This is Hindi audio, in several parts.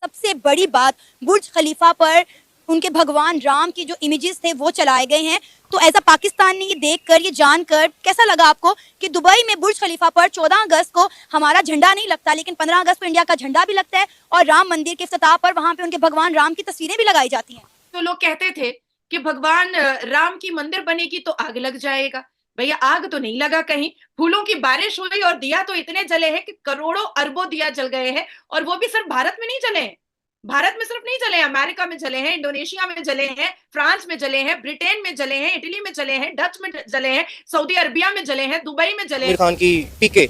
सबसे बड़ी बात, बुर्ज खलीफा पर उनके भगवान राम की जो इमेजेस थे वो चलाए गए हैं। तो ऐसा पाकिस्तान ने ये देखकर, ये जानकर कैसा लगा आपको कि दुबई में बुर्ज खलीफा पर 14 अगस्त को हमारा झंडा नहीं लगता, लेकिन 15 अगस्त को इंडिया का झंडा भी लगता है और राम मंदिर के इफ्तिताह पर वहां पे उनके भगवान राम की तस्वीरें भी लगाई जाती हैं। तो लोग कहते थे कि भगवान राम की मंदिर बनेगी तो आग लग जाएगा। भैया आग तो नहीं लगा कहीं, फूलों की बारिश हुई और दिया तो इतने जले हैं कि करोड़ों अरबों दिया जल गए हैं। और वो भी सिर्फ भारत में नहीं जले हैं, भारत में सिर्फ नहीं जले हैं, अमेरिका में जले हैं, इंडोनेशिया में जले हैं, फ्रांस में जले हैं, ब्रिटेन में जले हैं, इटली में जले हैं, डच में जले हैं, सऊदी अरबिया में जले हैं, दुबई में जले हैं। खान की पीके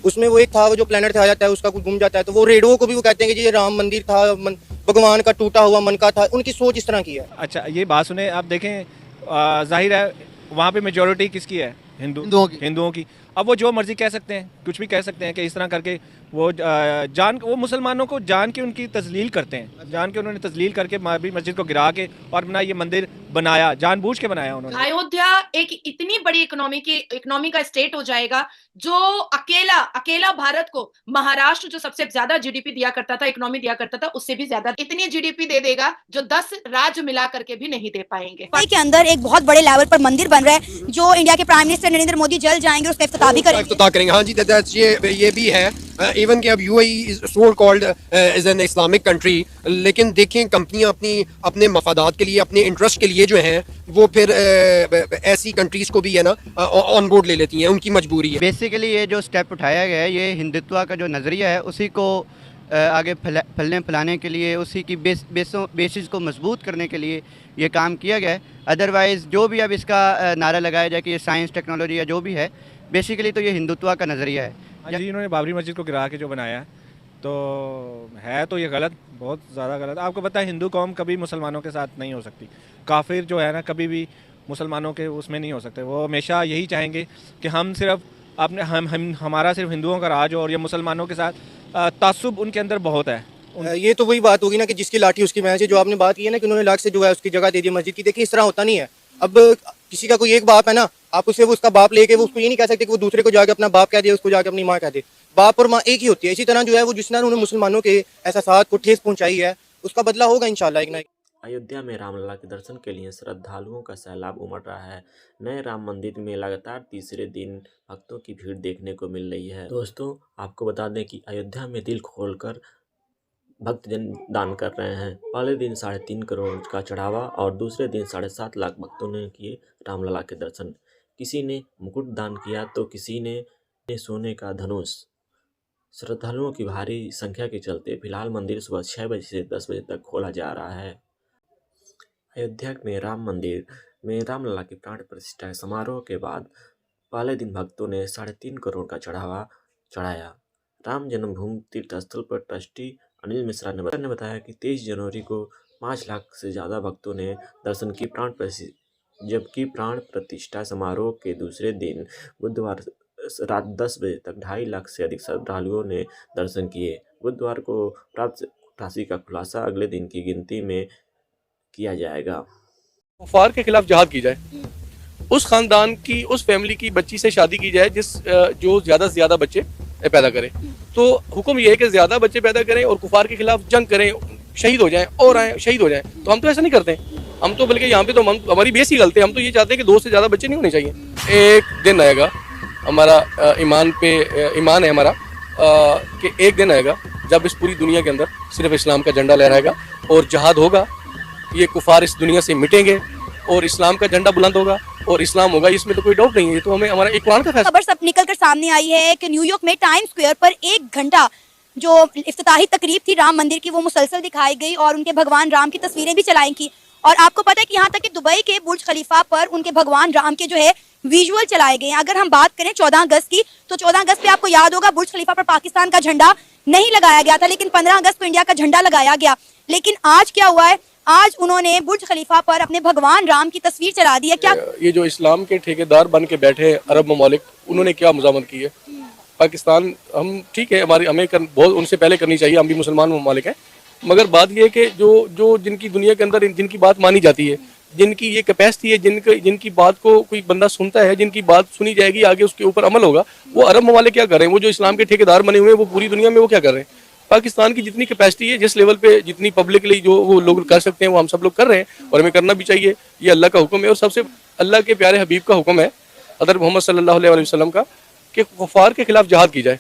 उसमें वो एक था, वो जो प्लेनेट आ जाता है उसका कुछ घूम जाता है, तो वो रेडियो को भी वो कहते हैं कि ये राम मंदिर था, भगवान का टूटा हुआ मन का था। उनकी सोच इस तरह की है। अच्छा ये बात सुने, आप देखें जाहिर है वहाँ पे मेजोरिटी किसकी है, हिंदुओं की। अब वो जो मर्जी कह सकते हैं, कुछ भी कह सकते हैं कि इस तरह करके वो मुसलमानों को जान के उनकी तजलील करते हैं, जान के उन्होंने तजलील करके मस्जिद को गिरा के और अपना ये मंदिर बनाया, जानबूझ के बनाया उन्होंने। अयोध्या एक इतनी बड़ी इकोनॉमी का स्टेट हो जाएगा जो अकेला भारत को, महाराष्ट्र जो सबसे ज्यादा जीडीपी दिया करता था, इकोनॉमी दिया करता था, उससे भी ज्यादा इतनी जीडीपी दे देगा जो 10 राज्य मिला करके भी नहीं दे पाएंगे। के अंदर एक बहुत बड़े लेवल पर मंदिर बन रहा है जो इंडिया के प्राइम मिनिस्टर नरेंद्र मोदी जल्द जाएंगे, उसका इफ्तिताह भी करेंगे। हाँ जी, ये भी है। इवन कि अब UAE is so called as an Islamic country, लेकिन देखें कंपनियां अपने मफादात के लिए, अपने इंटरेस्ट के लिए जो हैं वो फिर ऐसी कंट्रीज को भी है ना ऑन बोर्ड ले लेती हैं, उनकी मजबूरी है। बेसिकली ये जो स्टेप उठाया गया है, ये हिंदुत्व का जो नज़रिया है उसी को आगे फलने फैलाने के लिए, उसी की बेसिस को मजबूत करने के लिए ये काम किया गया है। अदरवाइज़ जो भी अब इसका नारा लगाया जाए कि ये साइंस टेक्नोलॉजी या जो भी है, बेसिकली तो ये हिंदुत्व का नज़रिया है। जी, इन्होंने बाबरी मस्जिद को गिरा के जो बनाया तो है, तो ये गलत, बहुत ज़्यादा गलत। आपको पता है हिंदू कौम कभी मुसलमानों के साथ नहीं हो सकती, काफिर जो है ना कभी भी मुसलमानों के उसमें नहीं हो सकते। वो हमेशा यही चाहेंगे कि हम सिर्फ अपने हमारा सिर्फ हिंदुओं का राज हो, और ये मुसलमानों के साथ तासुब उनके अंदर बहुत है। ये तो वही बात होगी ना कि जिसकी लाठी उसकी भैंस है। जो आपने बात की है ना कि उन्होंने लाख से जो है उसकी जगह दे दी मस्जिद की, देखिए इस तरह होता नहीं है। अब किसी का कोई एक बाप है ना, आप उससे वो उसका बाप लेके वो उसको ये नहीं कह सकते कि वो दूसरे को जाके अपना बाप कह दे, उसको जाके अपनी माँ कह दे। बाप और माँ एक ही होती है। इसी तरह जो है वो जिस तरह उन्होंने मुसलमानों के एहसासात को ठेस पहुंचाई है, उसका बदला होगा इंशाल्लाह एक ना एक। अयोध्या में रामलला के दर्शन के लिए श्रद्धालुओं का सैलाब उमड़ रहा है। नए राम मंदिर में लगातार तीसरे दिन भक्तों की भीड़ देखने को मिल रही है। दोस्तों, आपको बता दें कि अयोध्या में दिल खोलकर भक्तजन दान कर रहे हैं। पहले दिन 3.5 करोड़ का चढ़ावा और दूसरे दिन 7.5 लाख भक्तों ने किए रामलला के दर्शन। किसी ने मुकुट दान किया तो किसी ने सोने का धनुष। श्रद्धालुओं की भारी संख्या के चलते फिलहाल मंदिर सुबह 6 बजे से 10 बजे तक खोला जा रहा है। अयोध्या में राम मंदिर में रामलला की प्राण प्रतिष्ठा समारोह के बाद पहले दिन भक्तों ने 3.5 करोड़ का चढ़ावा चढ़ाया। राम जन्मभूमि तीर्थ स्थल पर ट्रस्टी अनिल मिश्रा ने बताया कि 23 जनवरी को 5 लाख से ज़्यादा भक्तों ने दर्शन की जबकि प्राण प्रतिष्ठा समारोह के दूसरे दिन बुधवार रात 10 बजे तक 2.5 लाख से अधिक श्रद्धालुओं ने दर्शन किए। बुधवार को प्राप्त राशि का खुलासा अगले दिन की गिनती में किया जाएगा। कुफार के खिलाफ जहाद की जाए, उस खानदान की, उस फैमिली की बच्ची से शादी की जाए जो ज़्यादा से ज़्यादा बच्चे पैदा करे। तो हुक्म ये है कि ज़्यादा बच्चे पैदा करें और कुफार के खिलाफ जंग करें, शहीद हो जाएं और आए शहीद हो जाएं। तो हम तो ऐसा नहीं करते। हम तो बल्कि यहाँ पे तो हमारी बेसिक गलती है, हम तो ये चाहते हैं कि 2 से ज़्यादा बच्चे नहीं होने चाहिए। एक दिन आएगा हमारा ईमान है हमारा कि एक दिन आएगा जब इस पूरी दुनिया के अंदर सिर्फ इस्लाम का झंडा लहराएगा और जहाद होगा। ये कुफार इस दुनिया से मिटेंगे और इस्लाम का झंडा बुलंद होगा और इस्लाम होगा, इसमें तो कोई डाउट नहीं है। तो हमें हमारा एक कुरान का फैसला। खबर सब निकल कर सामने आई है कि न्यूयॉर्क में टाइम स्क्वायर पर 1 घंटा जो इफ्तिताही तकरीब थी राम मंदिर की वो मुसलसल दिखाई गई और उनके भगवान राम की तस्वीरें भी चलाई की। और आपको पता है कि यहाँ तक कि दुबई के बुर्ज खलीफा पर उनके भगवान राम के जो है विजुअल चलाए गए हैं। अगर हम बात करें 14 अगस्त की, तो 14 अगस्त पे आपको याद होगा बुर्ज खलीफा पर पाकिस्तान का झंडा नहीं लगाया गया था, लेकिन 15 अगस्त को इंडिया का झंडा लगाया गया। लेकिन आज क्या हुआ है, आज उन्होंने बुर्ज खलीफा पर अपने भगवान राम की तस्वीर चला दी है। क्या ये जो इस्लाम के ठेकेदार बन के बैठे अरब ममालिक, उन्होंने क्या मज़ामत की है? पाकिस्तान, हम ठीक है, हमें बहुत उनसे पहले करनी चाहिए, हम भी मुसलमान ममालिक हैं, मगर बात यह है कि जो जिनकी दुनिया के अंदर जिनकी बात मानी जाती है, जिनकी ये कैपेसिटी है, जिनकी बात को कोई बंदा सुनता है, जिनकी बात सुनी जाएगी, आगे उसके ऊपर अमल होगा, वो अरब ममालिक क्या कर रहे हैं? वो जो इस्लाम के ठेकेदार बने हुए हैं वो पूरी दुनिया में वो क्या कर रहे हैं? पाकिस्तान की जितनी कैपेसिटी है, जिस लेवल पे जितनी पब्लिकली जो वो लोग कर सकते हैं वो हम सब लोग कर रहे हैं और हमें करना भी चाहिए। ये अल्लाह का हुक्म है और सबसे अल्लाह के प्यारे हबीब का हुक्म है हज़रत मोहम्मद सल्लल्लाहु अलैहि वसल्लम का कि कुफार के खिलाफ जहाद की जाए,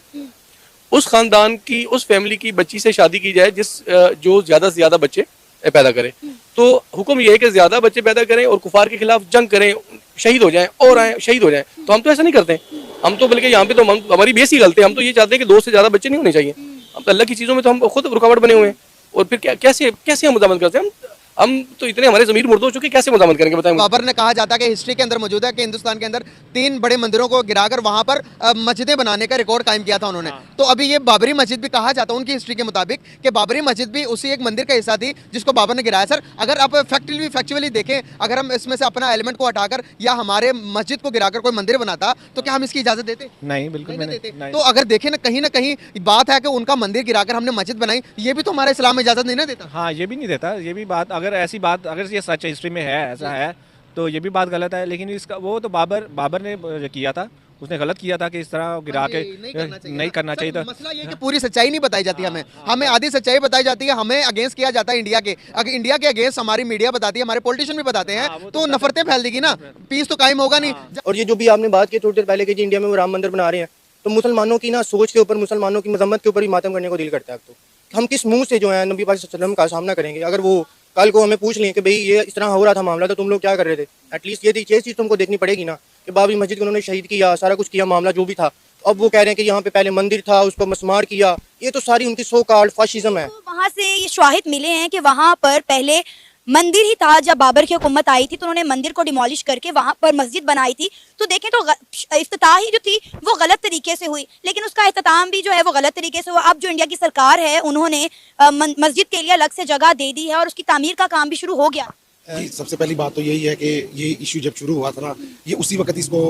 उस खानदान की उस फैमिली की बच्ची से शादी की जाए जो ज़्यादा से ज़्यादा बच्चे पैदा करे। तो हुक्म ये है कि ज़्यादा बच्चे पैदा करें और कुफार के खिलाफ जंग करें, शहीद हो जाएं और आए शहीद हो जाएं। तो हम तो ऐसा नहीं करते, हम तो बल्कि यहाँ पे तो हमारी बेस ही गलती है। हम तो ये चाहते हैं कि 2 से ज़्यादा बच्चे नहीं होने चाहिए। हम तो अल्लाह की चीज़ों में तो हम खुद रुकावट बने हुए हैं और फिर कैसे हम मजामत करते हैं? हम तो इतने हमारे ज़मीर मुर्द हो चुके, कैसे मजामत करेंगे बताएं? बाबर ने कहा जाता है कि हिस्ट्री के अंदर मौजूद है कि हिंदुस्तान के अंदर 3 बड़े मंदिरों को गिराकर वहां पर मस्जिदें बनाने का रिकॉर्ड कायम किया था उन्होंने। तो अभी ये बाबरी मस्जिद भी कहा जाता है उनकी हिस्ट्री के मुताबिक कि बाबरी मस्जिद भी उसी एक मंदिर का हिस्सा थी जिसको बाबर ने गिराया। सर, अगर आप फैक्चुअली देखें, अगर हम इसमें से अपना एलिमेंट को हटाकर या हमारे मस्जिद को गिराकर कोई मंदिर बनाता तो क्या हम इसकी इजाजत देते? नहीं, बिल्कुल नहीं नहीं देते। नहीं। तो अगर देखें ना कहीं बात है कि उनका मंदिर गिराकर हमने मस्जिद बनाई, ये भी तो हमारे इस्लाम में इजाजत नहीं ना देता। हाँ, ये भी नहीं देता। ये भी बात, अगर ऐसी बात, अगर ये सच हिस्ट्री में है, ऐसा है, तो ये भी बात गलत है। लेकिन इसका वो तो बाबर ने किया था, उसने गलत किया था कि इस तरह गिरा के नहीं करना चाहिए था। मसला ये कि पूरी सच्चाई नहीं बताई जाती हमें आधी सच्चाई बताई जाती है, हमें अगेंस्ट किया जाता है इंडिया के। अगर इंडिया के अगेंस्ट हमारी मीडिया बताती है, हमारे पॉलिटिशियन भी बताते हैं, तो नफरतें फैल देगी ना, पीस तो कायम होगा नहीं। और ये जो भी आपने बात की थोड़ी देर पहले कि जी इंडिया में वो राम मंदिर बना रहे हैं, तो मुसलमानों की ना सोच के ऊपर, मुसलमानों की मजम्मत के ऊपर भी मातम करने को दिल करता है। अब तो हम किस मुंह से जो है नबी पाक सल्लल्लाहु अलैहि वसल्लम का सामना करेंगे? अगर वो कल को हमें पूछ लें कि भाई ये इस तरह हो रहा था मामला, तो तुम लोग क्या कर रहे थे? एटलीस्ट ये चीज़ तुमको देखनी पड़ेगी ना कि बाबरी मस्जिद को उन्होंने शहीद किया, सारा कुछ किया, मामला जो भी था। अब वो कह रहे हैं कि यहाँ पे पहले मंदिर था, उसको मसमार किया। ये तो सारी उनकी सो कॉल्ड फाशिज्म है। तो वहां से ये शवाहिद मिले हैं कि वहां पर पहले मंदिर ही था। जब बाबर की हुकूमत आई थी तो उन्होंने मंदिर को डिमोलिश करके वहां पर मस्जिद बनाई थी। तो देखें तो इफ्तिताह ही जो थी वो गलत तरीके से हुई, लेकिन उसका एहतमाम भी जो है वो गलत तरीके से हुआ। अब जो इंडिया की सरकार है उन्होंने मस्जिद के लिए अलग से जगह दे दी है और उसकी तामीर का काम भी शुरू हो गया। जी, सबसे पहली बात तो यही है कि ये इशू जब शुरू हुआ था ना, ये उसी वक्त इसको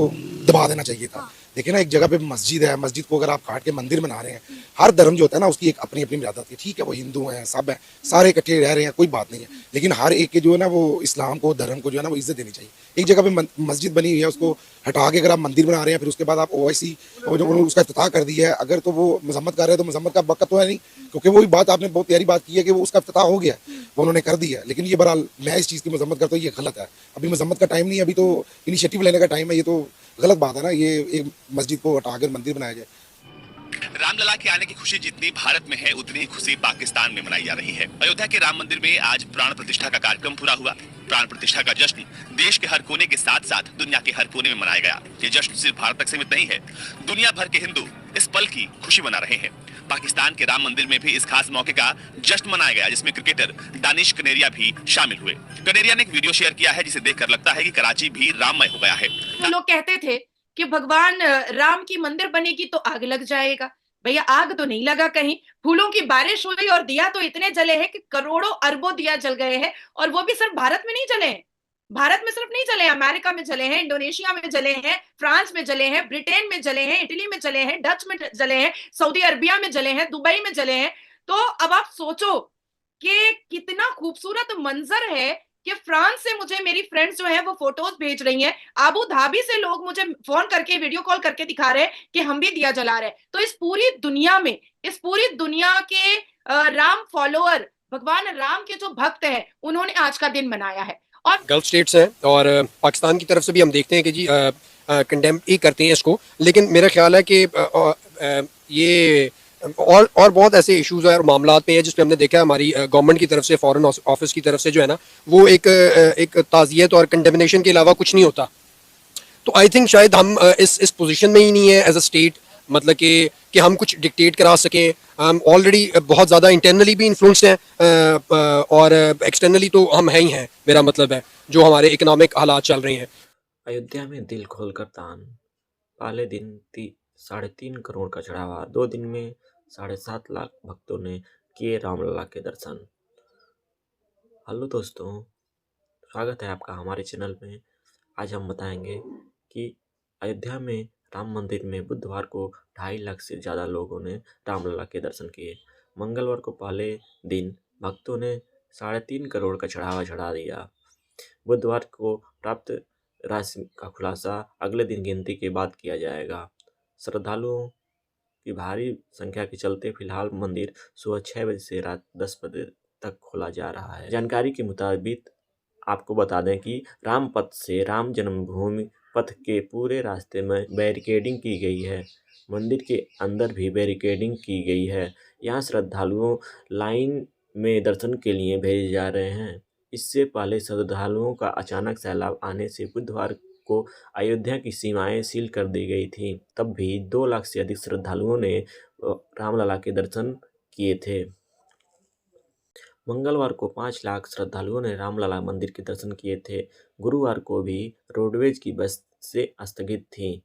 दबा देना चाहिए था। देखिए ना, एक जगह पे मस्जिद है, मस्जिद को अगर आप काट के मंदिर बना रहे हैं, हर धर्म जो होता है ना उसकी एक अपनी अपनी मर्यादा होती है। ठीक है, वो हिंदू हैं, सब हैं, सारे इकट्ठे रह रहे हैं, कोई बात नहीं है, लेकिन हर एक के जो है ना वो इस्लाम को, धर्म को जो है ना वो इज्जत देनी चाहिए। एक जगह पे मस्जिद बनी हुई है, उसको हटा के अगर आप मंदिर बना रहे हैं, फिर उसके बाद आप ओवैसी जो उसका इफ्तिताह कर दिया है, अगर तो वो मजम्मत कर रहे हैं तो मजम्मत का वक्त तो है नहीं, क्योंकि वो भी बात आपने बहुत प्यारी बात की है कि वो उसका इफ्तिताह हो गया, वो उन्होंने कर दिया। लेकिन ये बहरहाल मैं इस चीज़ की मजम्मत करता हूँ, ये गलत है। अभी मजम्मत का टाइम नहीं है, अभी तो इनिशिएटिव लेने का टाइम है। ये तो गलत बात है ना, ये एक मस्जिद को हटाकर मंदिर बनाया जाए। रामलला के आने की खुशी जितनी भारत में है उतनी खुशी पाकिस्तान में मनाई जा रही है। अयोध्या के राम मंदिर में आज प्राण प्रतिष्ठा का कार्यक्रम पूरा हुआ। प्राण प्रतिष्ठा का जश्न देश के हर कोने के साथ साथ दुनिया के हर कोने में मनाया गया। ये जश्न सिर्फ भारत तक सीमित नहीं है, दुनिया भर के हिंदू इस पल की खुशी मना रहे हैं। पाकिस्तान के राम मंदिर में भी इस खास मौके का जश्न मनाया गया, जिसमें क्रिकेटर दानिश कनेरिया भी शामिल हुए। कनेरिया ने एक वीडियो शेयर किया है जिसे देखकर लगता है कि कराची भी राममय हो गया है। तो लोग कहते थे कि भगवान राम की मंदिर बनेगी तो आग लग जाएगा। भैया आग तो नहीं लगा कहीं, फूलों की बारिश हुई और दिया तो इतने जले हैं कि करोड़ों अरबों दिया जल गए हैं। और वो भी सिर्फ भारत में नहीं जले हैं, भारत में सिर्फ नहीं जले हैं, अमेरिका में जले हैं, इंडोनेशिया में जले हैं, फ्रांस में जले हैं, ब्रिटेन में जले हैं, इटली में जले हैं, डच में जले हैं, सऊदी अरबिया में जले हैं, दुबई में जले हैं। तो अब आप सोचो कि कितना खूबसूरत मंजर है कि फ्रांस से मुझे मेरी फ्रेंड्स जो है वो फोटोज भेज रही हैं, अबू धाबी से लोग मुझे फोन करके वीडियो कॉल करके दिखा रहे हैं कि हम भी दिया जला रहे हैं। तो इस पूरी दुनिया में, इस पूरी दुनिया के राम फॉलोअर, भगवान राम के जो भक्त हैं, उन्होंने आज का दिन मनाया है। और गल्फ स्टेट्स हैं और पाकिस्तान की तरफ से भी हम देखते हैं कि जी कंडेम ही करते हैं इसको, लेकिन मेरा ख्याल है कि ये और बहुत ऐसे इश्यूज और मामला पे है जिस पे हमने देखा है हमारी गवर्नमेंट की तरफ से, फॉरेन ऑफिस की तरफ से जो है ना वो एक ताज़ियत और कंडेमिनेशन के अलावा कुछ नहीं होता। तो आई थिंक शायद हम इस पोजीशन में ही नहीं है एज अ स्टेट, मतलब कि हम कुछ डिक्टेट करा सकें। हम ऑलरेडी बहुत ज़्यादा इंटरनली भी इन्फ्लुएंस हैं और एक्सटर्नली तो हम हैं ही हैं, मेरा मतलब है, जो हमारे इकोनॉमिक हालात चल रहे हैं। अयोध्या में दिल खोलकर दान, पहले दिन 3.5 करोड़ का चढ़ावा, 2 दिन में 7.5 लाख भक्तों ने किए रामलला के दर्शन। हेलो दोस्तों, स्वागत है आपका हमारे चैनल में। आज हम बताएंगे कि अयोध्या में राम मंदिर में बुधवार को 2.5 लाख से ज़्यादा लोगों ने रामलला के दर्शन किए। मंगलवार को पहले दिन भक्तों ने 3.5 करोड़ का चढ़ावा चढ़ा दिया। बुधवार को प्राप्त राशि का खुलासा अगले दिन गिनती के बाद किया जाएगा। श्रद्धालुओं की भारी संख्या के चलते फिलहाल मंदिर सुबह 6 बजे से रात 10 बजे तक खोला जा रहा है। जानकारी के मुताबिक आपको बता दें कि रामपथ से राम जन्मभूमि पथ के पूरे रास्ते में बैरिकेडिंग की गई है। मंदिर के अंदर भी बैरिकेडिंग की गई है। यहाँ श्रद्धालुओं लाइन में दर्शन के लिए भेजे जा रहे हैं। इससे पहले श्रद्धालुओं का अचानक सैलाब आने से बुधवार को अयोध्या की सीमाएं सील कर दी गई थी। तब भी 2 लाख से अधिक श्रद्धालुओं ने रामलला के दर्शन किए थे। मंगलवार को 5 लाख श्रद्धालुओं ने रामलला मंदिर के दर्शन किए थे। गुरुवार को भी रोडवेज की बसें स्थगित थीं।